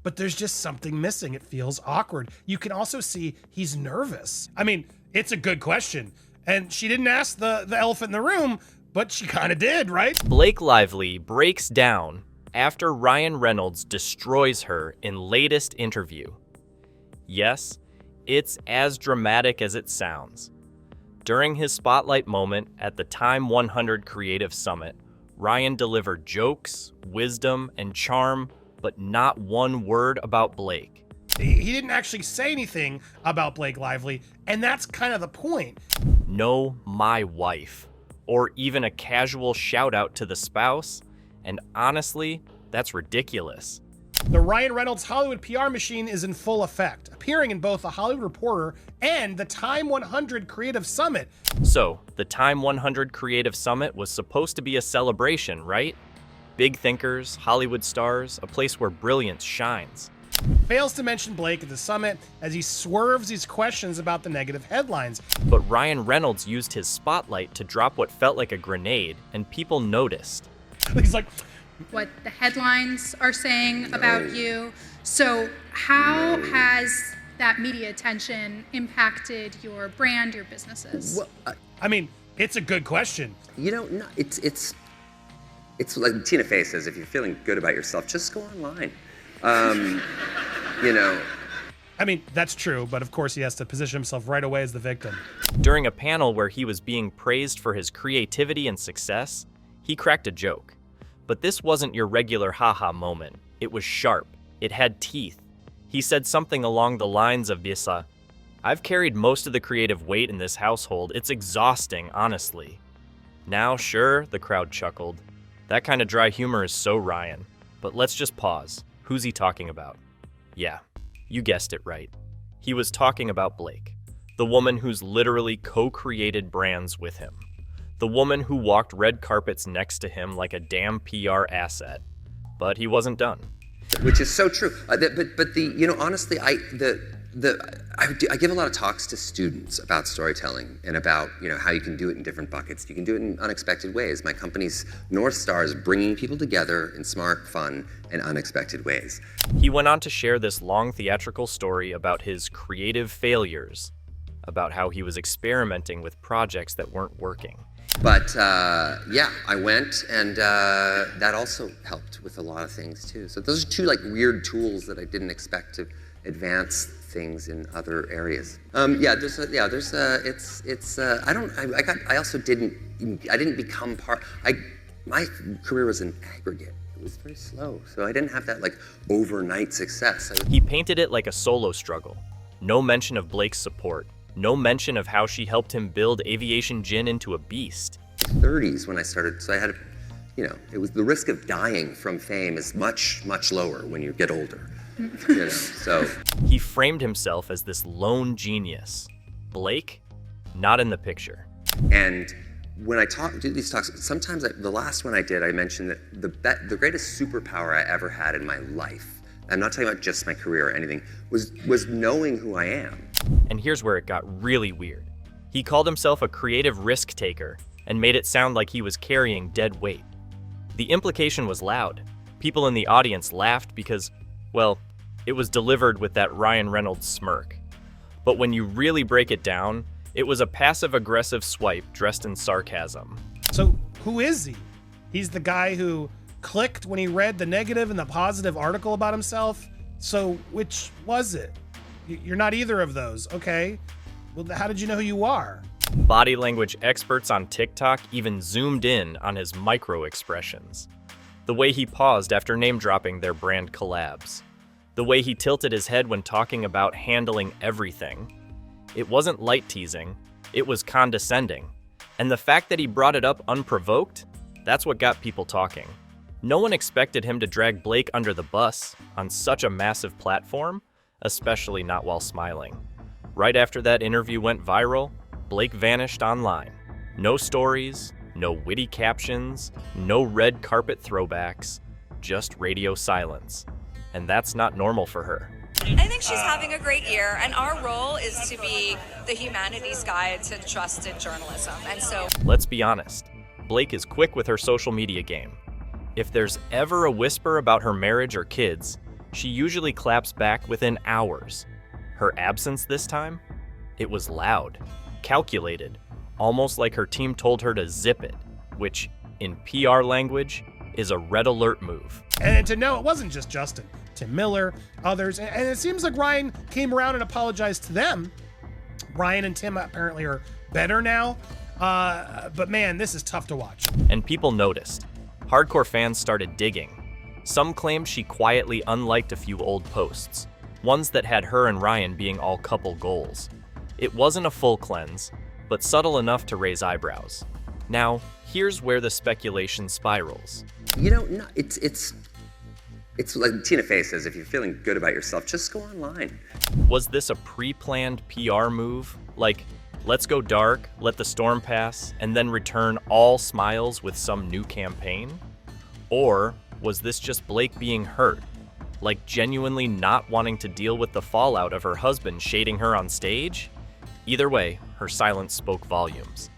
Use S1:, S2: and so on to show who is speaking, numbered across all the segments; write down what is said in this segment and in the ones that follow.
S1: but there's just something missing. It feels awkward. You can also see he's nervous. I mean, it's a good question. And she didn't ask the elephant in the room, but she kind of did, right?
S2: Blake Lively breaks down after Ryan Reynolds destroys her in latest interview. Yes, it's as dramatic as it sounds. During his spotlight moment at the Time 100 Creative Summit, Ryan delivered jokes, wisdom, and charm, but not one word about Blake.
S1: He didn't actually say anything about Blake Lively, and that's kind of the point.
S2: No, my wife, or even a casual shout out to the spouse, and honestly, that's ridiculous.
S1: The Ryan Reynolds Hollywood PR machine is in full effect, appearing in both The Hollywood Reporter and the Time 100 Creative Summit.
S2: So, the Time 100 Creative Summit was supposed to be a celebration, right? Big thinkers, Hollywood stars, a place where brilliance shines.
S1: Fails to mention Blake at the summit as he swerves these questions about the negative headlines.
S2: But Ryan Reynolds used his spotlight to drop what felt like a grenade, and people noticed.
S1: He's like,
S3: what the headlines are saying about you. So how has that media attention impacted your brand, your businesses?
S4: Well,
S1: I mean, it's a good question.
S4: You know, no, it's like Tina Fey says, if you're feeling good about yourself, just go online. You know.
S1: I mean, that's true, but of course he has to position himself right away as the victim.
S2: During a panel where he was being praised for his creativity and success, he cracked a joke. But this wasn't your regular haha moment. It was sharp. It had teeth. He said something along the lines of Bisa, "I've carried most of the creative weight in this household. It's exhausting, honestly." Now, sure, the crowd chuckled. That kind of dry humor is so Ryan. But let's just pause. Who's he talking about? Yeah, you guessed it right. He was talking about Blake, the woman who's literally co-created brands with him. The woman who walked red carpets next to him like a damn PR asset. But he wasn't done.
S4: Which is so true. Honestly, I give a lot of talks to students about storytelling and about, how you can do it in different buckets. You can do it in unexpected ways. My company's North Star is bringing people together in smart, fun, and unexpected ways.
S2: He went on to share this long theatrical story about his creative failures, about how he was experimenting with projects that weren't working.
S4: But I went, and that also helped with a lot of things too. So those are two weird tools that I didn't expect to advance things in other areas. I didn't become part. My career was an aggregate. It was very slow, so I didn't have that overnight success.
S2: He painted it like a solo struggle. No mention of Blake's support. No mention of how she helped him build Aviation Gin into a beast.
S4: 30s when I started, so I had it was the risk of dying from fame is much, much lower when you get older. So
S2: he framed himself as this lone genius. Blake, not in the picture.
S4: And when I do these talks, sometimes the last one I did, I mentioned that the greatest superpower I ever had in my life, I'm not talking about just my career or anything, was knowing who I am.
S2: And here's where it got really weird. He called himself a creative risk taker and made it sound like he was carrying dead weight. The implication was loud. People in the audience laughed because, well, it was delivered with that Ryan Reynolds smirk. But when you really break it down, it was a passive-aggressive swipe dressed in sarcasm.
S1: So who is he? He's the guy who clicked when he read the negative and the positive article about himself? So which was it? You're not either of those, okay? Well, how did you know who you are?
S2: Body language experts on TikTok even zoomed in on his micro-expressions. The way he paused after name-dropping their brand collabs. The way he tilted his head when talking about handling everything. It wasn't light teasing, it was condescending. And the fact that he brought it up unprovoked, that's what got people talking. No one expected him to drag Blake under the bus on such a massive platform, especially not while smiling. Right after that interview went viral, Blake vanished online. No stories, no witty captions, no red carpet throwbacks, just radio silence. And that's not normal for her.
S5: I think she's having a great year, and our role is to be the humanities guide to trusted journalism. And so,
S2: let's be honest, Blake is quick with her social media game. If there's ever a whisper about her marriage or kids, She usually claps back within hours. Her absence this time? It was loud, calculated, almost like her team told her to zip it, which, in PR language, is a red alert move.
S1: And to know it wasn't just Justin, Tim Miller, others, and it seems like Ryan came around and apologized to them. Ryan and Tim apparently are better now, but man, this is tough to watch.
S2: And people noticed. Hardcore fans started digging. Some claimed she quietly unliked a few old posts, ones that had her and Ryan being all couple goals. It wasn't a full cleanse, but subtle enough to raise eyebrows. Now, here's where the speculation spirals.
S4: You know, no, it's like Tina Fey says, if you're feeling good about yourself, just go online.
S2: Was this a pre-planned PR move? Like, let's go dark, let the storm pass, and then return all smiles with some new campaign? Or was this just Blake being hurt? Like genuinely not wanting to deal with the fallout of her husband shading her on stage? Either way, her silence spoke volumes.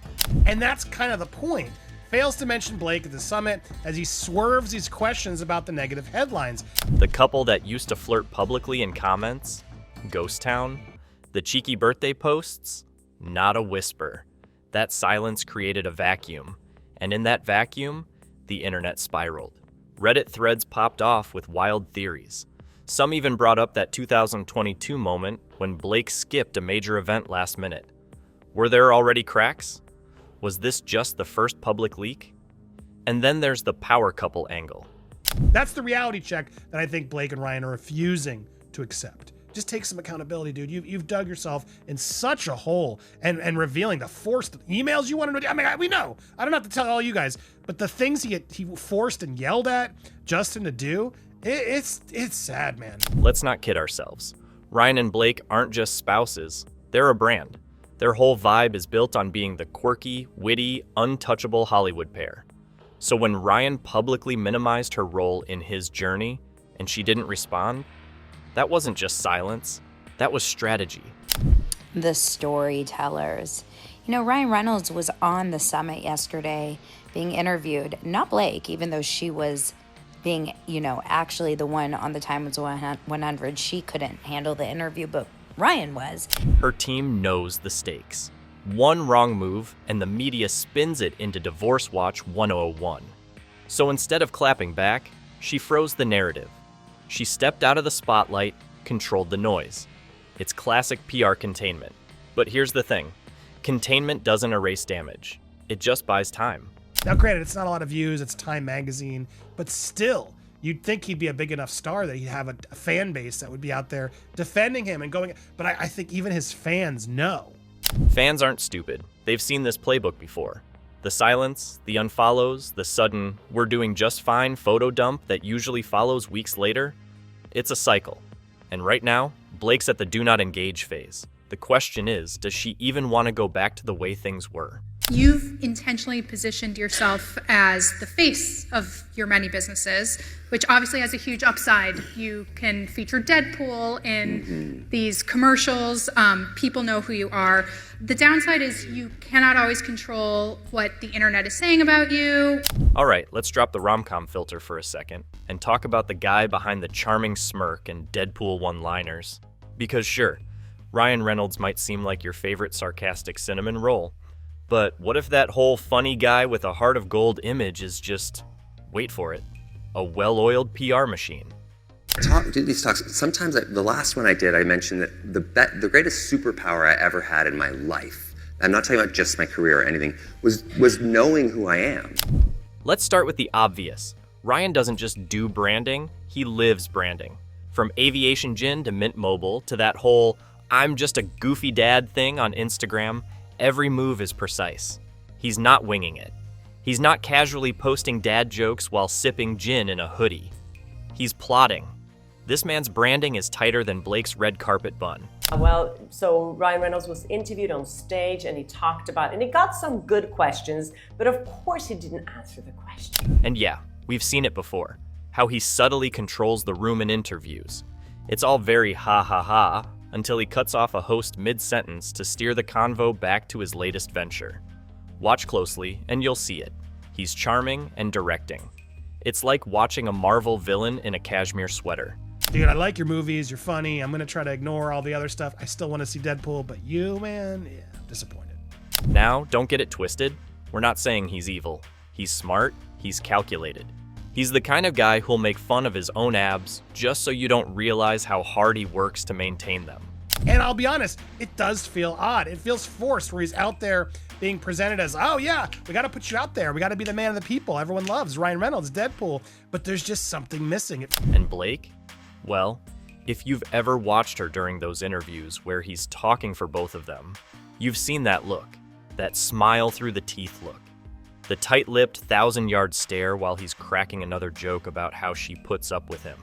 S1: And that's kind of the point. Fails to mention Blake at the summit as he swerves these questions about the negative headlines.
S2: The couple that used to flirt publicly in comments? Ghost Town? The cheeky birthday posts? Not a whisper. That silence created a vacuum. And in that vacuum, the internet spiraled. Reddit threads popped off with wild theories. Some even brought up that 2022 moment when Blake skipped a major event last minute. Were there already cracks? Was this just the first public leak? And then there's the power couple angle.
S1: That's the reality check that I think Blake and Ryan are refusing to accept. Just take some accountability, dude. You've dug yourself in such a hole and revealing the forced emails you wanted to do. I mean, we know. I don't have to tell all you guys, but the things he forced and yelled at Justin to do, it's sad, man.
S2: Let's not kid ourselves. Ryan and Blake aren't just spouses. They're a brand. Their whole vibe is built on being the quirky, witty, untouchable Hollywood pair. So when Ryan publicly minimized her role in his journey and she didn't respond, that wasn't just silence, that was strategy.
S6: The storytellers. You know, Ryan Reynolds was on the summit yesterday being interviewed, not Blake, even though she was being, actually the one on the Time Was 100. She couldn't handle the interview, but Ryan was.
S2: Her team knows the stakes. One wrong move, and the media spins it into Divorce Watch 101. So instead of clapping back, she froze the narrative. She stepped out of the spotlight, controlled the noise. It's classic PR containment. But here's the thing. Containment doesn't erase damage. It just buys time.
S1: Now, granted, it's not a lot of views, it's Time magazine, but still, you'd think he'd be a big enough star that he'd have a fan base that would be out there defending him and going, but I think even his fans know.
S2: Fans aren't stupid. They've seen this playbook before. The silence, the unfollows, the sudden, we're doing just fine photo dump that usually follows weeks later. It's a cycle. And right now, Blake's at the do not engage phase. The question is, does she even want to go back to the way things were?
S3: You've intentionally positioned yourself as the face of your many businesses, which obviously has a huge upside. You can feature Deadpool in these commercials. People know who you are. The downside is you cannot always control what the internet is saying about you.
S2: All right, let's drop the rom-com filter for a second and talk about the guy behind the charming smirk and Deadpool one-liners. Because sure, Ryan Reynolds might seem like your favorite sarcastic cinnamon roll, but what if that whole funny guy with a heart of gold image is just, wait for it, a well-oiled PR machine?
S4: Do these talks. Sometimes the last one I did, I mentioned that the greatest superpower I ever had in my life, I'm not talking about just my career or anything, was knowing who I am.
S2: Let's start with the obvious. Ryan doesn't just do branding, he lives branding. From Aviation Gin to Mint Mobile to that whole I'm just a goofy dad thing on Instagram, every move is precise. He's not winging it. He's not casually posting dad jokes while sipping gin in a hoodie. He's plotting. This man's branding is tighter than Blake's red carpet bun.
S7: Well, so Ryan Reynolds was interviewed on stage and he talked about, and he got some good questions, but of course he didn't answer the question.
S2: And yeah, we've seen it before. How he subtly controls the room in interviews. It's all very ha ha ha, until he cuts off a host mid-sentence to steer the convo back to his latest venture. Watch closely, and you'll see it. He's charming and directing. It's like watching a Marvel villain in a cashmere sweater.
S1: Dude, I like your movies. You're funny. I'm going to try to ignore all the other stuff. I still want to see Deadpool, but you, man, yeah, I'm disappointed.
S2: Now, don't get it twisted. We're not saying he's evil. He's smart. He's calculated. He's the kind of guy who'll make fun of his own abs just so you don't realize how hard he works to maintain them.
S1: And I'll be honest, it does feel odd. It feels forced where he's out there being presented as, oh yeah, we got to put you out there. We got to be the man of the people. Everyone loves Ryan Reynolds, Deadpool. But there's just something missing.
S2: And Blake? Well, if you've ever watched her during those interviews where he's talking for both of them, you've seen that look, that smile through the teeth look, the tight-lipped 1,000-yard stare while he's cracking another joke about how she puts up with him.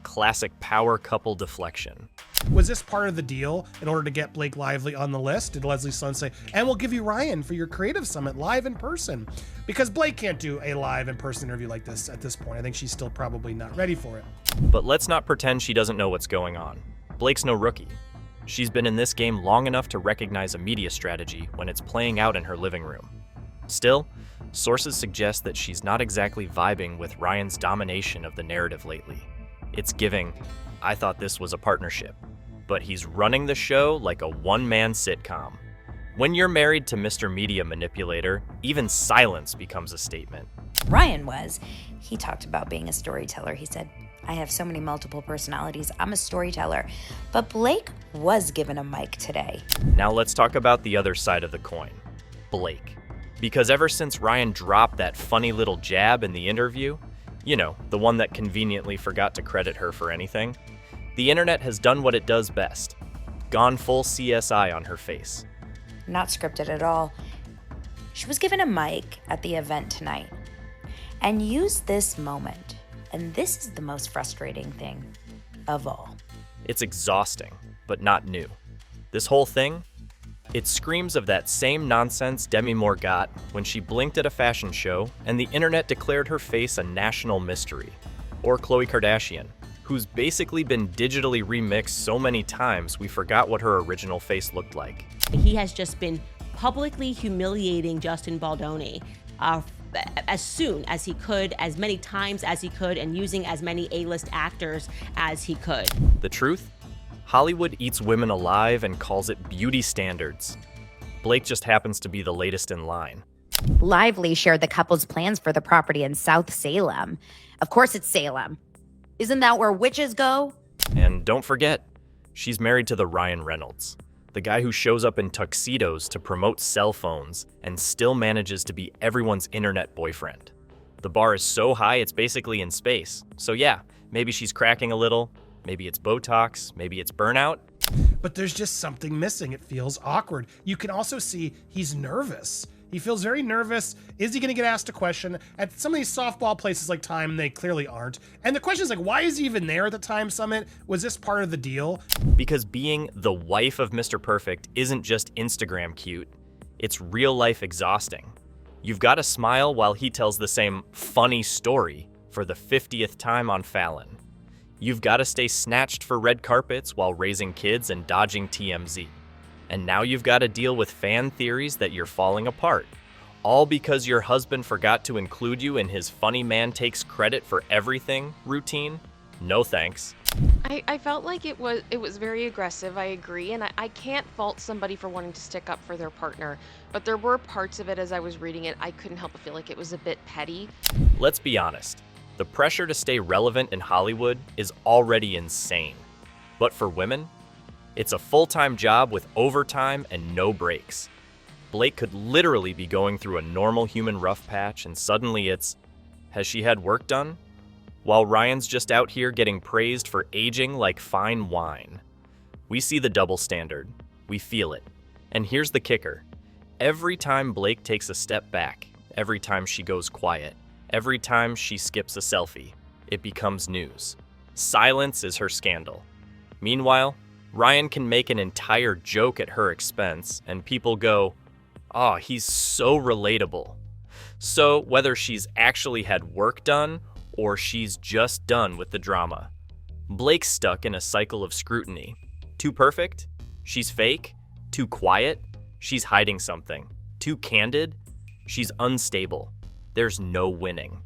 S2: Classic power couple deflection.
S1: Was this part of the deal in order to get Blake Lively on the list? Did Leslie Sloan say, and we'll give you Ryan for your creative summit live in person? Because Blake can't do a live in-person interview like this at this point. I think she's still probably not ready for it.
S2: But let's not pretend she doesn't know what's going on. Blake's no rookie. She's been in this game long enough to recognize a media strategy when it's playing out in her living room. Still, sources suggest that she's not exactly vibing with Ryan's domination of the narrative lately. It's giving, I thought this was a partnership, but he's running the show like a one-man sitcom. When you're married to Mr. Media Manipulator, even silence becomes a statement.
S6: Ryan was. He talked about being a storyteller. He said, I have so many multiple personalities. I'm a storyteller. But Blake was given a mic today.
S2: Now let's talk about the other side of the coin, Blake. Because ever since Ryan dropped that funny little jab in the interview, you know, the one that conveniently forgot to credit her for anything, the internet has done what it does best, gone full CSI on her face.
S6: Not scripted at all. She was given a mic at the event tonight and used this moment. And this is the most frustrating thing of all.
S2: It's exhausting, but not new. This whole thing, it screams of that same nonsense Demi Moore got when she blinked at a fashion show and the internet declared her face a national mystery. Or Khloe Kardashian, who's basically been digitally remixed so many times we forgot what her original face looked like.
S8: He has just been publicly humiliating Justin Baldoni as soon as he could, as many times as he could, and using as many A-list actors as he could.
S2: The truth? Hollywood eats women alive and calls it beauty standards. Blake just happens to be the latest in line.
S6: Lively shared the couple's plans for the property in South Salem. Of course it's Salem. Isn't that where witches go?
S2: And don't forget, she's married to the Ryan Reynolds, the guy who shows up in tuxedos to promote cell phones and still manages to be everyone's internet boyfriend. The bar is so high it's basically in space. So yeah, maybe she's cracking a little, maybe it's Botox, maybe it's burnout.
S1: But there's just something missing. It feels awkward. You can also see he's nervous. He feels very nervous. Is he going to get asked a question? At some of these softball places like Time, they clearly aren't. And the question is like, why is he even there at the Time Summit? Was this part of the deal?
S2: Because being the wife of Mr. Perfect isn't just Instagram cute. It's real life exhausting. You've got to smile while he tells the same funny story for the 50th time on Fallon. You've got to stay snatched for red carpets while raising kids and dodging TMZ. And now you've got to deal with fan theories that you're falling apart. All because your husband forgot to include you in his funny man takes credit for everything routine? No thanks.
S9: I felt like it was very aggressive, I agree, and I can't fault somebody for wanting to stick up for their partner, but there were parts of it as I was reading it, I couldn't help but feel like it was a bit petty.
S2: Let's be honest. The pressure to stay relevant in Hollywood is already insane. But for women, it's a full-time job with overtime and no breaks. Blake could literally be going through a normal human rough patch and suddenly it's, has she had work done? While Ryan's just out here getting praised for aging like fine wine. We see the double standard. We feel it. And here's the kicker. Every time Blake takes a step back, every time she goes quiet, every time she skips a selfie, it becomes news. Silence is her scandal. Meanwhile, Ryan can make an entire joke at her expense, and people go, "Oh, he's so relatable." So whether she's actually had work done, or she's just done with the drama, Blake's stuck in a cycle of scrutiny. Too perfect? She's fake? Too quiet? She's hiding something. Too candid? She's unstable. There's no winning.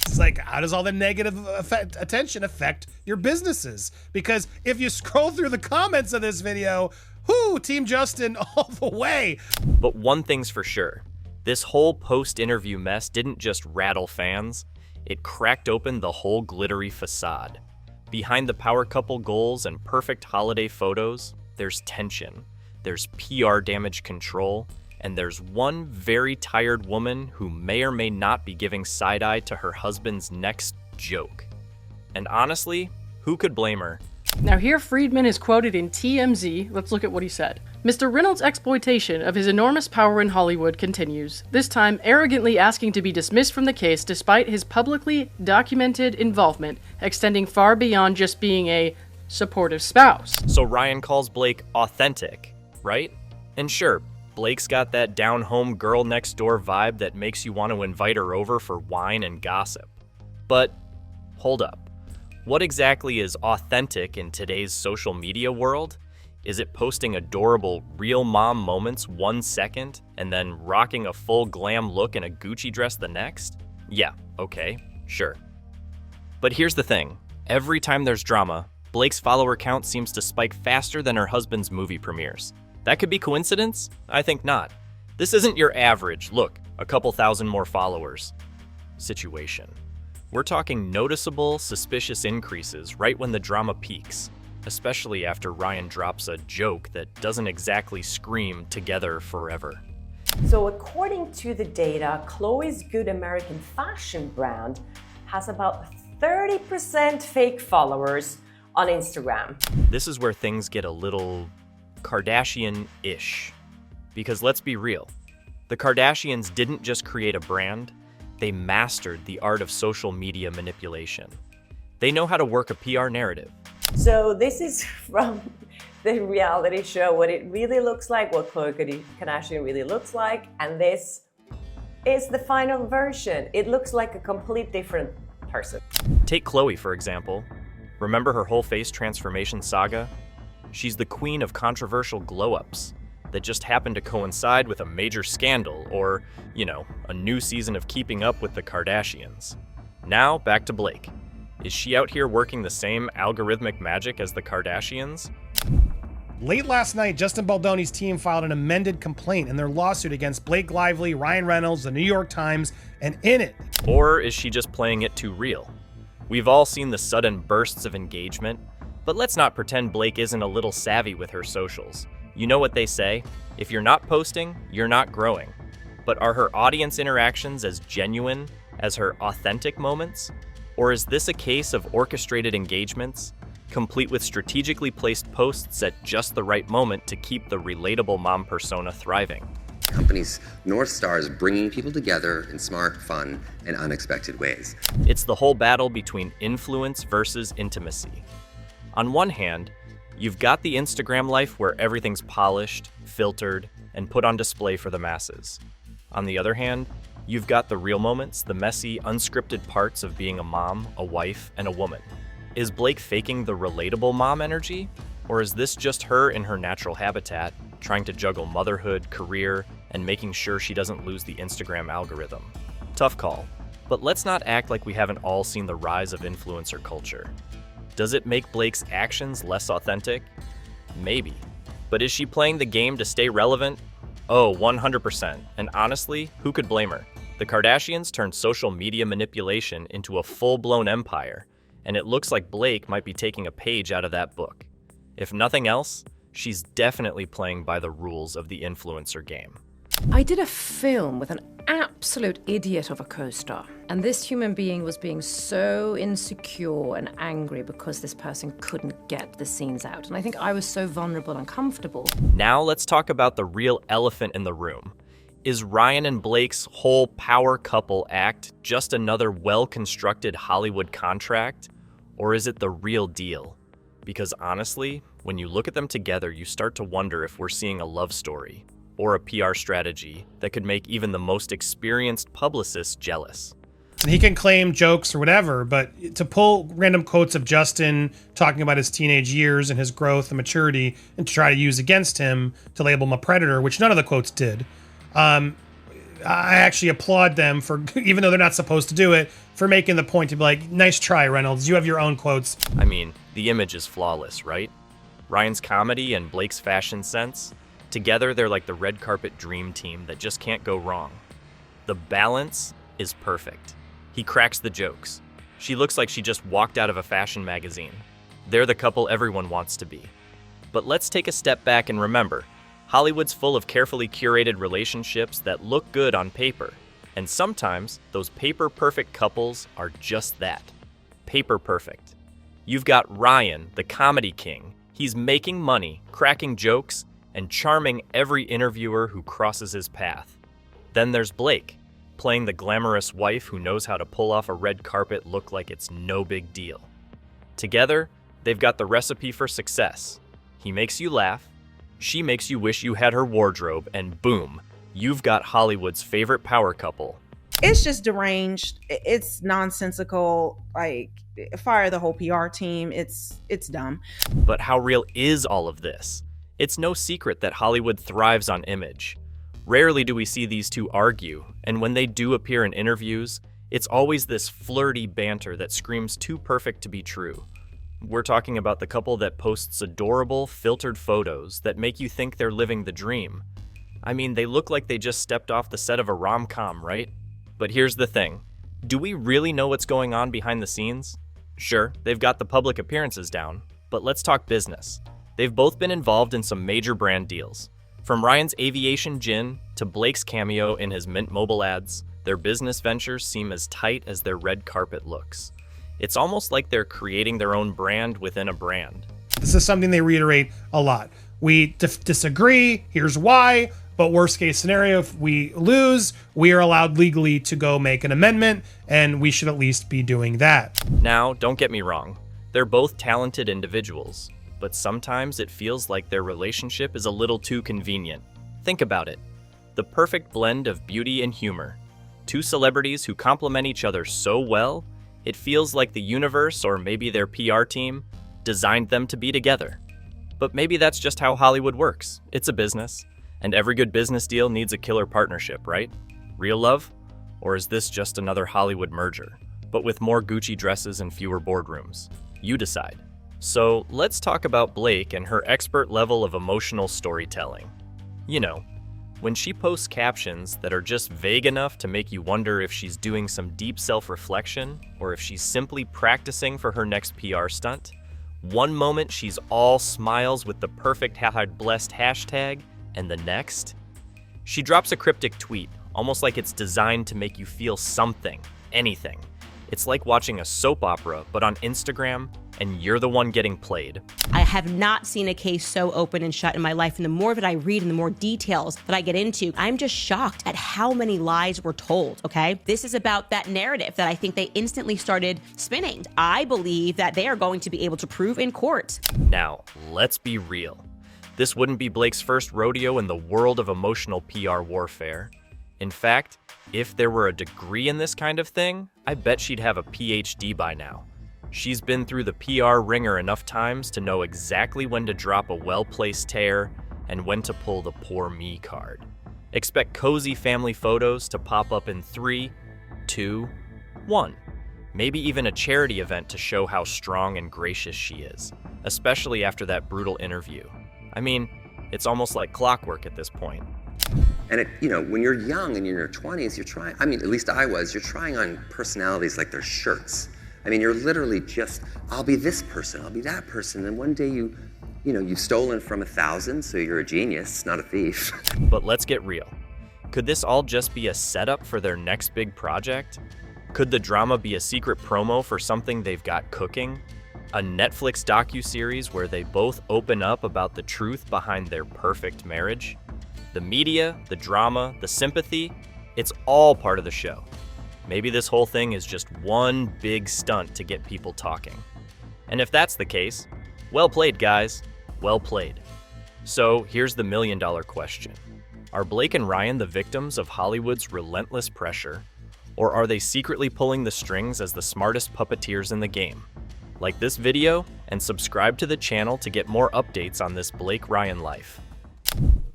S1: It's like, how does all the negative attention affect your businesses? Because if you scroll through the comments of this video, Team Justin all the way.
S2: But one thing's for sure. This whole post-interview mess didn't just rattle fans. It cracked open the whole glittery facade. Behind the power couple goals and perfect holiday photos, there's tension, there's PR damage control, and there's one very tired woman who may or may not be giving side-eye to her husband's next joke. And honestly, who could blame her?
S10: Now here Friedman is quoted in TMZ. Let's look at what he said. Mr. Reynolds' exploitation of his enormous power in Hollywood continues, this time arrogantly asking to be dismissed from the case despite his publicly documented involvement extending far beyond just being a supportive spouse.
S2: So Ryan calls Blake authentic, right? And sure, Blake's got that down-home girl next door vibe that makes you want to invite her over for wine and gossip. But hold up. What exactly is authentic in today's social media world? Is it posting adorable real mom moments 1 second and then rocking a full glam look in a Gucci dress the next? Yeah, okay, sure. But here's the thing. Every time there's drama, Blake's follower count seems to spike faster than her husband's movie premieres. That could be coincidence? I think not. This isn't your average, look, a couple thousand more followers situation. We're talking noticeable, suspicious increases right when the drama peaks, especially after Ryan drops a joke that doesn't exactly scream together forever.
S7: So according to the data, Chloe's Good American Fashion brand has about 30% fake followers on Instagram.
S2: This is where things get a little Kardashian-ish. Because let's be real, the Kardashians didn't just create a brand, they mastered the art of social media manipulation. They know how to work a PR narrative.
S7: So this is from the reality show, what it really looks like, what Khloe Kardashian really looks like, and this is the final version. It looks like a complete different person.
S2: Take Khloe, for example. Remember her whole face transformation saga? She's the queen of controversial glow-ups that just happened to coincide with a major scandal or, a new season of Keeping Up with the Kardashians. Now, back to Blake. Is she out here working the same algorithmic magic as the Kardashians?
S1: Late last night, Justin Baldoni's team filed an amended complaint in their lawsuit against Blake Lively, Ryan Reynolds, the New York Times, and in it.
S2: Or is she just playing it too real? We've all seen the sudden bursts of engagement, but let's not pretend Blake isn't a little savvy with her socials. You know what they say, if you're not posting, you're not growing. But are her audience interactions as genuine as her authentic moments? Or is this a case of orchestrated engagements, complete with strategically placed posts at just the right moment to keep the relatable mom persona thriving?
S4: Company's North Star is bringing people together in smart, fun, and unexpected ways.
S2: It's the whole battle between influence versus intimacy. On one hand, you've got the Instagram life where everything's polished, filtered, and put on display for the masses. On the other hand, you've got the real moments, the messy, unscripted parts of being a mom, a wife, and a woman. Is Blake faking the relatable mom energy? Or is this just her in her natural habitat, trying to juggle motherhood, career, and making sure she doesn't lose the Instagram algorithm? Tough call, but let's not act like we haven't all seen the rise of influencer culture. Does it make Blake's actions less authentic? Maybe. But is she playing the game to stay relevant? Oh, 100%. And honestly, who could blame her? The Kardashians turned social media manipulation into a full-blown empire, and it looks like Blake might be taking a page out of that book. If nothing else, she's definitely playing by the rules of the influencer game.
S11: I did a film with an absolute idiot of a co-star, and this human being was being so insecure and angry because this person couldn't get the scenes out, and I think I was so vulnerable and comfortable.
S2: Now let's talk about the real elephant in the room. Is Ryan and Blake's whole power couple act just another well-constructed Hollywood contract, or is it the real deal? Because honestly, when you look at them together, you start to wonder if we're seeing a love story or a PR strategy that could make even the most experienced publicists jealous.
S1: And he can claim jokes or whatever, but to pull random quotes of Justin talking about his teenage years and his growth and maturity and to try to use against him to label him a predator, which none of the quotes did, I actually applaud them for, even though they're not supposed to do it, for making the point to be like, nice try, Reynolds. You have your own quotes.
S2: I mean, the image is flawless, right? Ryan's comedy and Blake's fashion sense, together they're like the red carpet dream team that just can't go wrong. The balance is perfect. He cracks the jokes. She looks like she just walked out of a fashion magazine. They're the couple everyone wants to be. But let's take a step back and remember, Hollywood's full of carefully curated relationships that look good on paper. And sometimes, those paper-perfect couples are just that. Paper-perfect. You've got Ryan, the comedy king. He's making money, cracking jokes, and charming every interviewer who crosses his path. Then there's Blake, playing the glamorous wife who knows how to pull off a red carpet look like it's no big deal. Together, they've got the recipe for success. He makes you laugh, she makes you wish you had her wardrobe, and boom, you've got Hollywood's favorite power couple.
S12: It's just deranged. It's nonsensical. Like, fire the whole PR team. It's dumb.
S2: But how real is all of this? It's no secret that Hollywood thrives on image. Rarely do we see these two argue, and when they do appear in interviews, it's always this flirty banter that screams too perfect to be true. We're talking about the couple that posts adorable, filtered photos that make you think they're living the dream. I mean, they look like they just stepped off the set of a rom-com, right? But here's the thing. Do we really know what's going on behind the scenes? Sure, they've got the public appearances down, but let's talk business. They've both been involved in some major brand deals. From Ryan's aviation gin to Blake's cameo in his Mint Mobile ads, their business ventures seem as tight as their red carpet looks. It's almost like they're creating their own brand within a brand.
S1: This is something they reiterate a lot. We disagree, here's why, but worst case scenario, if we lose, we are allowed legally to go make an amendment, and we should at least be doing that.
S2: Now, don't get me wrong. They're both talented individuals, but sometimes it feels like their relationship is a little too convenient. Think about it. The perfect blend of beauty and humor. Two celebrities who complement each other so well, it feels like the universe, or maybe their PR team, designed them to be together. But maybe that's just how Hollywood works. It's a business, and every good business deal needs a killer partnership, right? Real love? Or is this just another Hollywood merger, but with more Gucci dresses and fewer boardrooms? You decide. So let's talk about Blake and her expert level of emotional storytelling. You know, when she posts captions that are just vague enough to make you wonder if she's doing some deep self-reflection or if she's simply practicing for her next PR stunt. One moment she's all smiles with the perfect #blessed hashtag, and the next, she drops a cryptic tweet, almost like it's designed to make you feel something, anything. It's like watching a soap opera, but on Instagram, and you're the one getting played.
S8: I have not seen a case so open and shut in my life, and the more that I read and the more details that I get into, I'm just shocked at how many lies were told, okay? This is about that narrative that I think they instantly started spinning. I believe that they are going to be able to prove in court.
S2: Now, let's be real. This wouldn't be Blake's first rodeo in the world of emotional PR warfare. In fact, if there were a degree in this kind of thing, I bet she'd have a PhD by now. She's been through the PR ringer enough times to know exactly when to drop a well-placed tear and when to pull the poor me card. Expect cozy family photos to pop up in 3, 2, 1. Maybe even a charity event to show how strong and gracious she is, especially after that brutal interview. I mean, it's almost like clockwork at this point.
S4: And when you're young and you're in your 20s, you're trying, at least I was, you're trying on personalities like they're shirts. I mean, you're literally just, I'll be this person, I'll be that person, and one day you've stolen from 1,000, so you're a genius, not a thief.
S2: But let's get real. Could this all just be a setup for their next big project? Could the drama be a secret promo for something they've got cooking? A Netflix docuseries where they both open up about the truth behind their perfect marriage? The media, the drama, the sympathy, it's all part of the show. Maybe this whole thing is just one big stunt to get people talking. And if that's the case, well played, guys. Well played. So here's the million-dollar question. Are Blake and Ryan the victims of Hollywood's relentless pressure? Or are they secretly pulling the strings as the smartest puppeteers in the game? Like this video and subscribe to the channel to get more updates on this Blake-Ryan life.